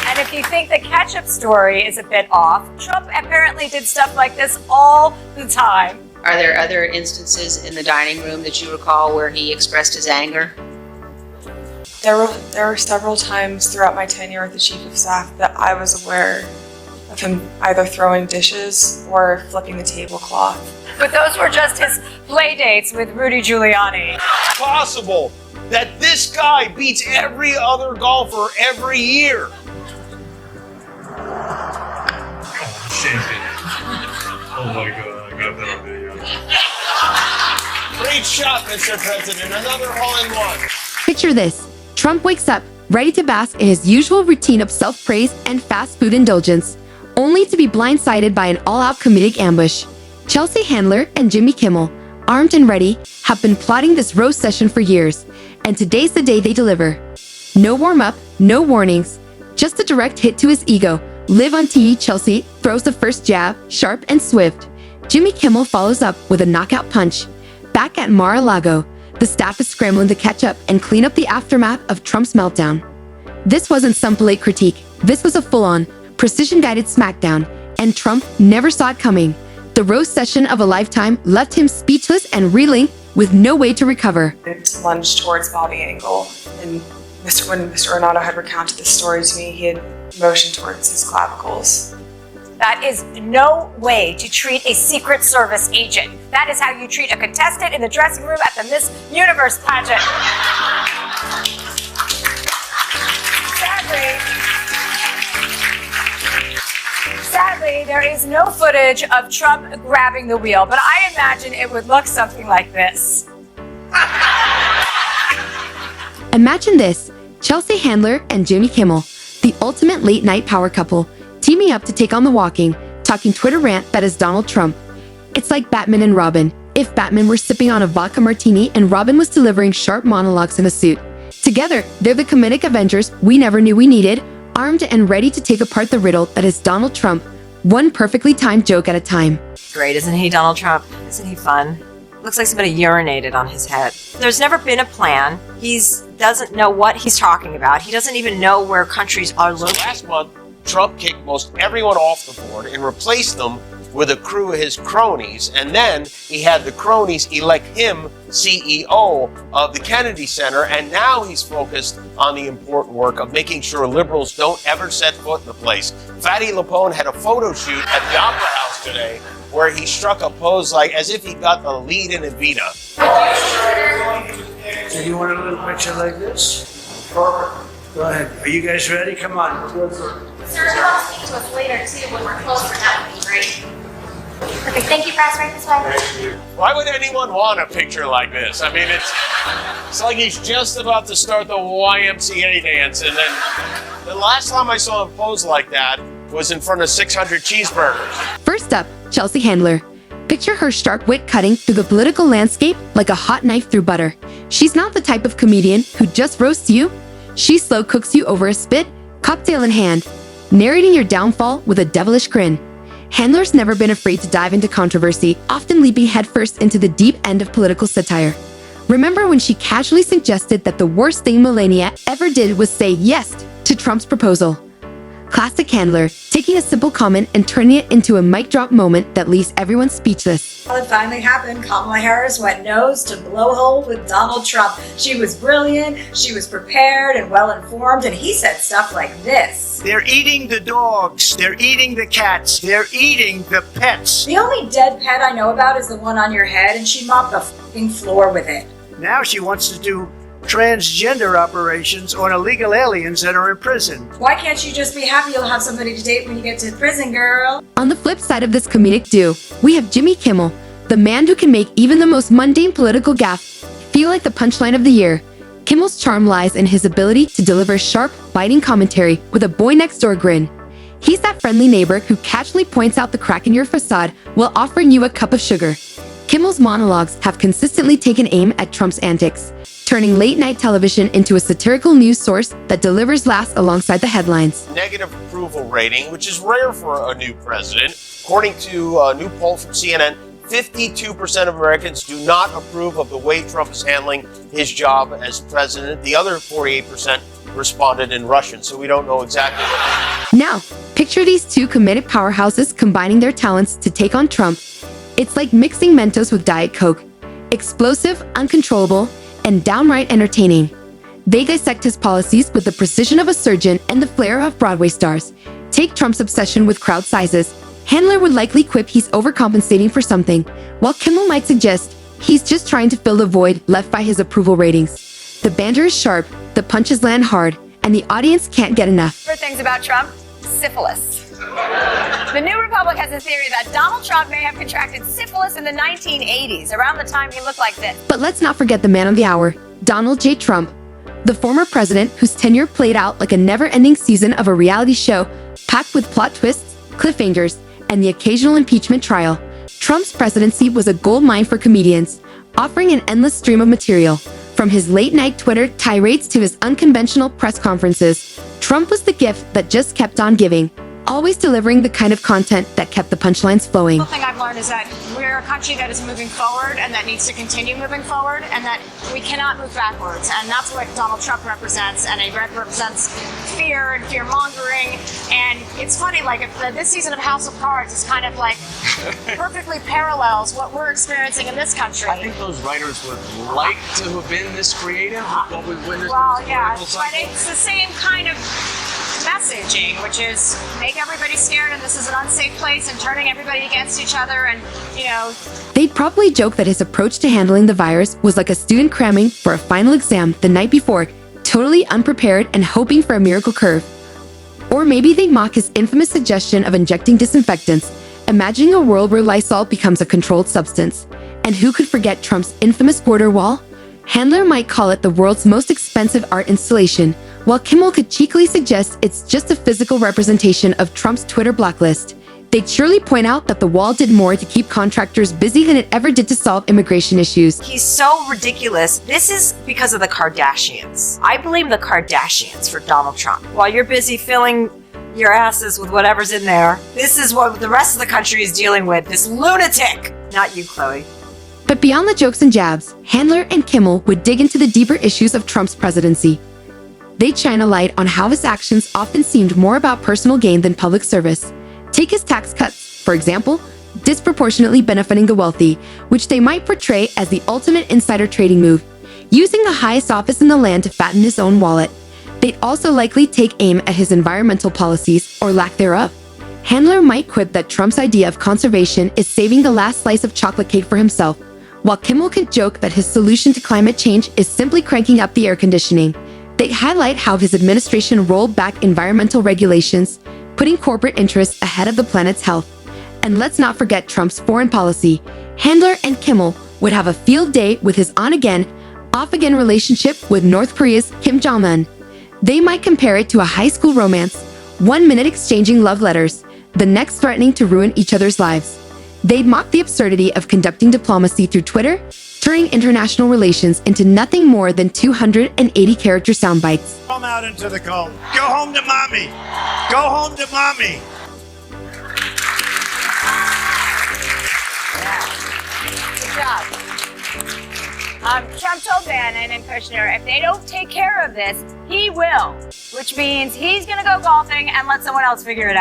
And if you think the ketchup story is a bit off, Trump apparently did stuff like this all the time. Are there other instances in the dining room that you recall where he expressed his anger? There were several times throughout my tenure with the Chief of Staff that I was aware of him either throwing dishes or flipping the tablecloth. But those were just his play dates with Rudy Giuliani. It's possible that this guy beats every other golfer every year. Shaking. Oh my God, I got that on video. Great shot, Mr. President. Another hole-in-one. Picture this. Trump wakes up, ready to bask in his usual routine of self-praise and fast food indulgence, only to be blindsided by an all-out comedic ambush. Chelsea Handler and Jimmy Kimmel, armed and ready, have been plotting this roast session for years, and today's the day they deliver. No warm-up, no warnings, just a direct hit to his ego. Live on TV, Chelsea throws the first jab, sharp and swift. Jimmy Kimmel follows up with a knockout punch. Back at Mar-a-Lago, the staff is scrambling to catch up and clean up the aftermath of Trump's meltdown. This wasn't some polite critique. This was a full-on, precision-guided smackdown, and Trump never saw it coming. The roast session of a lifetime left him speechless and reeling with no way to recover. It lunged towards Bobby Engel, and when Mr. Renato had recounted this story to me, he had motioned towards his clavicles. That is no way to treat a Secret Service agent. That is how you treat a contestant in the dressing room at the Miss Universe pageant. Sadly, there is no footage of Trump grabbing the wheel, but I imagine it would look something like this. Imagine this, Chelsea Handler and Jimmy Kimmel, the ultimate late-night power couple, teaming up to take on the walking, talking Twitter rant that is Donald Trump. It's like Batman and Robin, if Batman were sipping on a vodka martini and Robin was delivering sharp monologues in a suit. Together, they're the comedic Avengers we never knew we needed, armed and ready to take apart the riddle that is Donald Trump, one perfectly timed joke at a time. Great, isn't he, Donald Trump? Isn't he fun? Looks like somebody urinated on his head. There's never been a plan. He doesn't know what he's talking about. He doesn't even know where countries are located. Last month, Trump kicked most everyone off the board and replaced them with a crew of his cronies. And then he had the cronies elect him CEO of the Kennedy Center. And now he's focused on the important work of making sure liberals don't ever set foot in the place. Fatty Lapone had a photo shoot at the Opera House today where he struck a pose like as if he got the lead in Evita. So you want a little picture like this? Perfect. Go ahead. Are you guys ready? Come on. Sir, you all speak to us later too when we're closer. That would be great. Perfect. Thank you, press. Right this way. Why would anyone want a picture like this? I mean, it's like he's just about to start the YMCA dance, and then the last time I saw him pose like that was in front of 600 cheeseburgers. First up, Chelsea Handler. Picture her sharp wit cutting through the political landscape like a hot knife through butter. She's not the type of comedian who just roasts you. She slow cooks you over a spit, cocktail in hand, narrating your downfall with a devilish grin. Handler's never been afraid to dive into controversy, often leaping headfirst into the deep end of political satire. Remember when she casually suggested that the worst thing Melania ever did was say yes to Trump's proposal? Classic Handler, taking a simple comment and turning it into a mic drop moment that leaves everyone speechless. Well, it finally happened. Kamala Harris went nose to blowhole with Donald Trump. She was brilliant, she was prepared and well-informed, and he said stuff like this. They're eating the dogs. They're eating the cats. They're eating the pets. The only dead pet I know about is the one on your head, and she mopped the f***ing floor with it. Now she wants to do transgender operations on illegal aliens that are in prison. Why can't you just be happy you'll have somebody to date when you get to prison, girl? On the flip side of this comedic duo, we have Jimmy Kimmel, the man who can make even the most mundane political gaffe feel like the punchline of the year. Kimmel's charm lies in his ability to deliver sharp, biting commentary with a boy-next-door grin. He's that friendly neighbor who casually points out the crack in your facade while offering you a cup of sugar. Kimmel's monologues have consistently taken aim at Trump's antics, turning late-night television into a satirical news source that delivers laughs alongside the headlines. Negative approval rating, which is rare for a new president. According to a new poll from CNN, 52% of Americans do not approve of the way Trump is handling his job as president. The other 48% responded in Russian, so we don't know exactly what happened. Now, picture these two committed powerhouses combining their talents to take on Trump. It's like mixing Mentos with Diet Coke. Explosive, uncontrollable, and downright entertaining. They dissect his policies with the precision of a surgeon and the flair of Broadway stars. Take Trump's obsession with crowd sizes. Handler would likely quip he's overcompensating for something, while Kimmel might suggest he's just trying to fill the void left by his approval ratings. The banter is sharp, the punches land hard, and the audience can't get enough. For things about Trump, syphilis. The New Republic has a theory that Donald Trump may have contracted syphilis in the 1980s, around the time he looked like this. But let's not forget the man of the hour, Donald J. Trump, the former president whose tenure played out like a never-ending season of a reality show packed with plot twists, cliffhangers, and the occasional impeachment trial. Trump's presidency was a goldmine for comedians, offering an endless stream of material. From his late-night Twitter tirades to his unconventional press conferences, Trump was the gift that just kept on giving, always delivering the kind of content that kept the punchlines flowing. The thing I've learned is that we're a country that is moving forward and that needs to continue moving forward, and that we cannot move backwards. And that's what Donald Trump represents, and he represents fear and fear mongering. And it's funny, like this season of House of Cards is kind of like perfectly parallels what we're experiencing in this country. I think those writers would like to have been this creative. What we witnessed Well, in this yeah, political but cycle. it's the same kind of messaging, which is make everybody scared and this is an unsafe place and turning everybody against each other, and They'd probably joke that his approach to handling the virus was like a student cramming for a final exam the night before, totally unprepared and hoping for a miracle curve. Or maybe they'd mock his infamous suggestion of injecting disinfectants, imagining a world where Lysol becomes a controlled substance. And who could forget Trump's infamous border wall? Handler might call it the world's most expensive art installation, while Kimmel could cheekily suggest it's just a physical representation of Trump's Twitter blacklist. They'd surely point out that the wall did more to keep contractors busy than it ever did to solve immigration issues. He's so ridiculous. This is because of the Kardashians. I blame the Kardashians for Donald Trump. While you're busy filling your asses with whatever's in there, this is what the rest of the country is dealing with. This lunatic. Not you, Chloe. But beyond the jokes and jabs, Handler and Kimmel would dig into the deeper issues of Trump's presidency. They'd shine a light on how his actions often seemed more about personal gain than public service. Take his tax cuts, for example, disproportionately benefiting the wealthy, which they might portray as the ultimate insider trading move, using the highest office in the land to fatten his own wallet. They'd also likely take aim at his environmental policies, or lack thereof. Handler might quip that Trump's idea of conservation is saving the last slice of chocolate cake for himself, while Kimmel could joke that his solution to climate change is simply cranking up the air conditioning. They'd highlight how his administration rolled back environmental regulations, putting corporate interests ahead of the planet's health. And let's not forget Trump's foreign policy. Handler and Kimmel would have a field day with his on-again, off-again relationship with North Korea's Kim Jong-un. They might compare it to a high school romance, 1 minute exchanging love letters, the next threatening to ruin each other's lives. They'd mock the absurdity of conducting diplomacy through Twitter, turning international relations into nothing more than 280-character sound bites. Come out into the cold. Go home to mommy. Go home to mommy. good job. Trump told Bannon and Kushner, if they don't take care of this, he will, which means he's going to go golfing and let someone else figure it out.